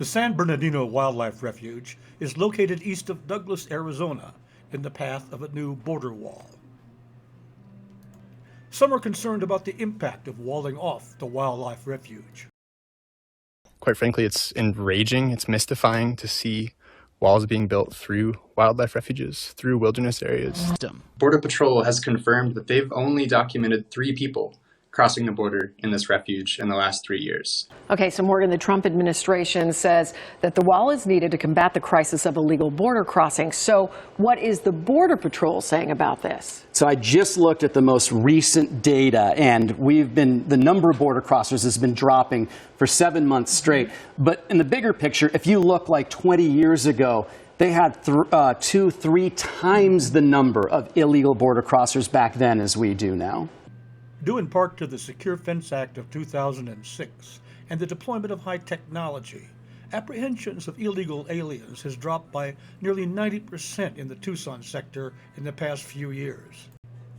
The San Bernardino Wildlife Refuge is located east of Douglas, Arizona, in the path of a new border wall. Some are concerned about the impact of walling off the wildlife refuge. Quite frankly, it's enraging, it's mystifying to see walls being built through wildlife refuges, through wilderness areas. Border Patrol has confirmed that they've only documented 3 people crossing the border in this refuge in the last 3 years. Okay, so Morgan, the Trump administration says that the wall is needed to combat the crisis of illegal border crossings. So what is the Border Patrol saying about this? So I just looked at the most recent data, and the number of border crossers has been dropping for 7 months straight. But in the bigger picture, if you look like 20 years ago, they had 2-3 times the number of illegal border crossers back then as we do now. Due in part to the Secure Fence Act of 2006 and the deployment of high technology, apprehensions of illegal aliens has dropped by nearly 90% in the Tucson sector in the past few years.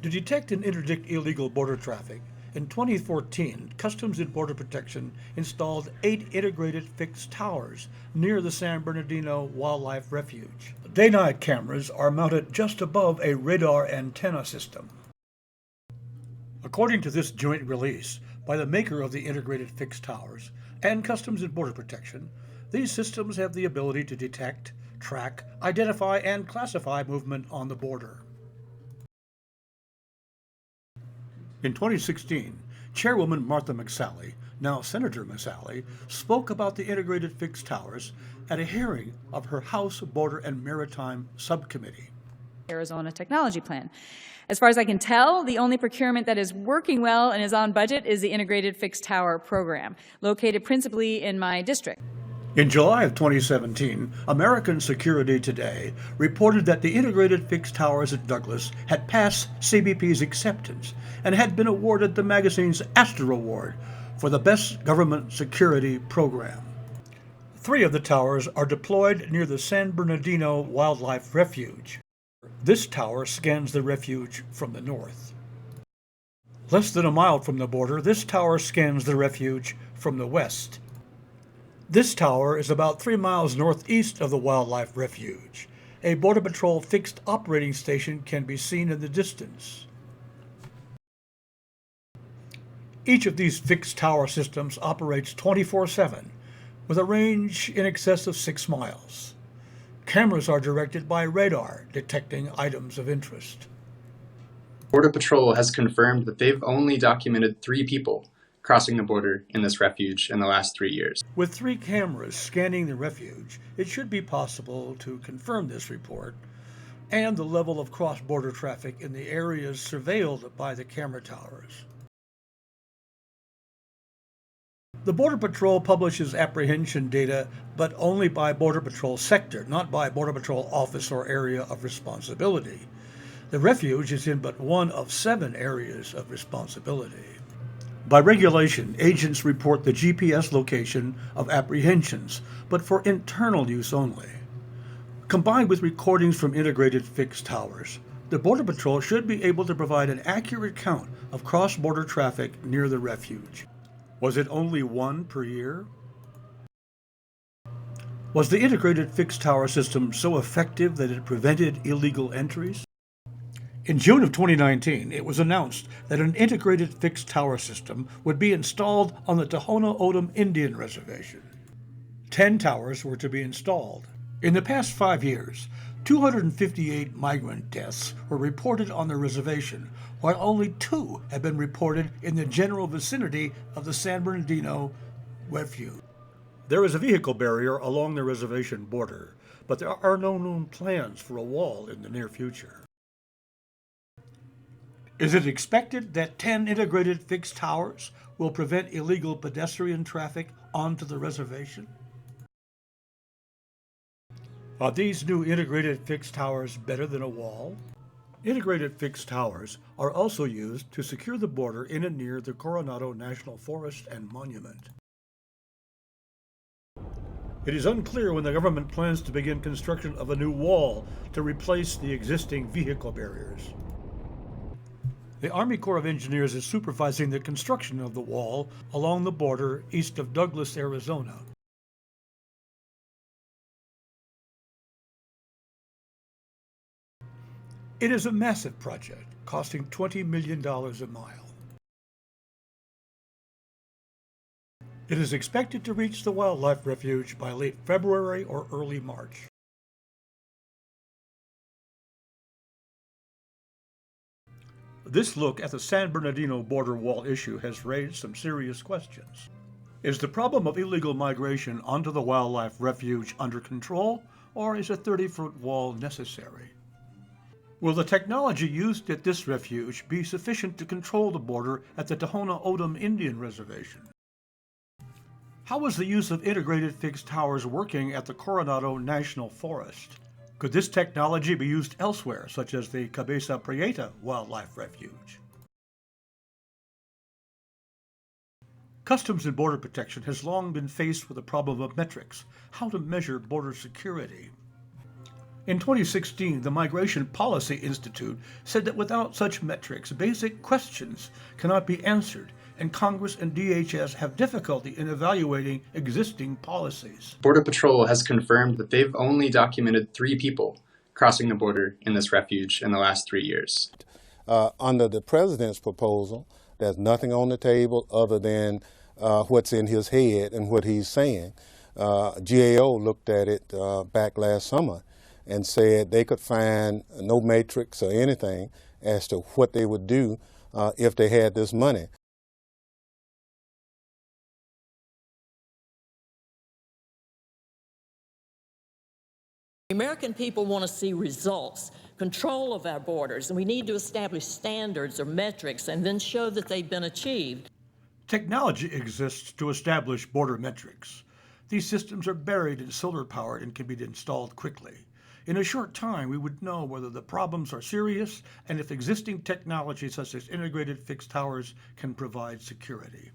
To detect and interdict illegal border traffic, in 2014, Customs and Border Protection installed 8 integrated fixed towers near the San Bernardino Wildlife Refuge. Day-night cameras are mounted just above a radar antenna system. According to this joint release by the maker of the integrated fixed towers and Customs and Border Protection, these systems have the ability to detect, track, identify, and classify movement on the border. In 2016, Chairwoman Martha McSally, now Senator McSally, spoke about the integrated fixed towers at a hearing of her House Border and Maritime Subcommittee. Arizona Technology Plan. As far as I can tell, the only procurement that is working well and is on budget is the Integrated Fixed Tower Program, located principally in my district. In July of 2017, American Security Today reported that the integrated fixed towers at Douglas had passed CBP's acceptance and had been awarded the magazine's Astor Award for the Best Government Security Program. 3 of the towers are deployed near the San Bernardino Wildlife Refuge. This tower scans the refuge from the north. Less than a mile from the border, this tower scans the refuge from the west. This tower is about 3 miles northeast of the Wildlife Refuge. A Border Patrol fixed operating station can be seen in the distance. Each of these fixed tower systems operates 24/7 with a range in excess of 6 miles. Cameras are directed by radar, detecting items of interest. Border Patrol has confirmed that they've only documented 3 people crossing the border in this refuge in the last 3 years. With 3 cameras scanning the refuge, it should be possible to confirm this report and the level of cross-border traffic in the areas surveilled by the camera towers. The Border Patrol publishes apprehension data, but only by Border Patrol sector, not by Border Patrol office or area of responsibility. The refuge is in but one of 7 areas of responsibility. By regulation, agents report the GPS location of apprehensions, but for internal use only. Combined with recordings from integrated fixed towers, the Border Patrol should be able to provide an accurate count of cross-border traffic near the refuge. Was it only 1 per year? Was the integrated fixed tower system so effective that it prevented illegal entries? In June of 2019, it was announced that an integrated fixed tower system would be installed on the Tohono O'odham Indian Reservation. 10 towers were to be installed. In the past 5 years, 258 migrant deaths were reported on the reservation, while only 2 have been reported in the general vicinity of the San Bernardino Refuge. There is a vehicle barrier along the reservation border, but there are no known plans for a wall in the near future. Is it expected that 10 integrated fixed towers will prevent illegal pedestrian traffic onto the reservation? Are these new integrated fixed towers better than a wall? Integrated fixed towers are also used to secure the border in and near the Coronado National Forest and Monument. It is unclear when the government plans to begin construction of a new wall to replace the existing vehicle barriers. The Army Corps of Engineers is supervising the construction of the wall along the border east of Douglas, Arizona. It is a massive project, costing $20 million a mile. It is expected to reach the wildlife refuge by late February or early March. This look at the San Bernardino border wall issue has raised some serious questions. Is the problem of illegal migration onto the wildlife refuge under control, or is a 30-foot wall necessary? Will the technology used at this refuge be sufficient to control the border at the Tohono O'odham Indian Reservation? How is the use of integrated fixed towers working at the Coronado National Forest? Could this technology be used elsewhere, such as the Cabeza Prieta Wildlife Refuge? Customs and Border Protection has long been faced with the problem of metrics, how to measure border security. In 2016, the Migration Policy Institute said that without such metrics, basic questions cannot be answered, and Congress and DHS have difficulty in evaluating existing policies. Border Patrol has confirmed that they've only documented 3 people crossing the border in this refuge in the last 3 years. Under the president's proposal, there's nothing on the table other than what's in his head and what he's saying. GAO looked at it back last summer and said they could find no matrix or anything as to what they would do if they had this money. The American people want to see results, control of our borders, and we need to establish standards or metrics and then show that they've been achieved. Technology exists to establish border metrics. These systems are buried and solar-powered and can be installed quickly. In a short time, we would know whether the problems are serious and if existing technology such as integrated fixed towers can provide security.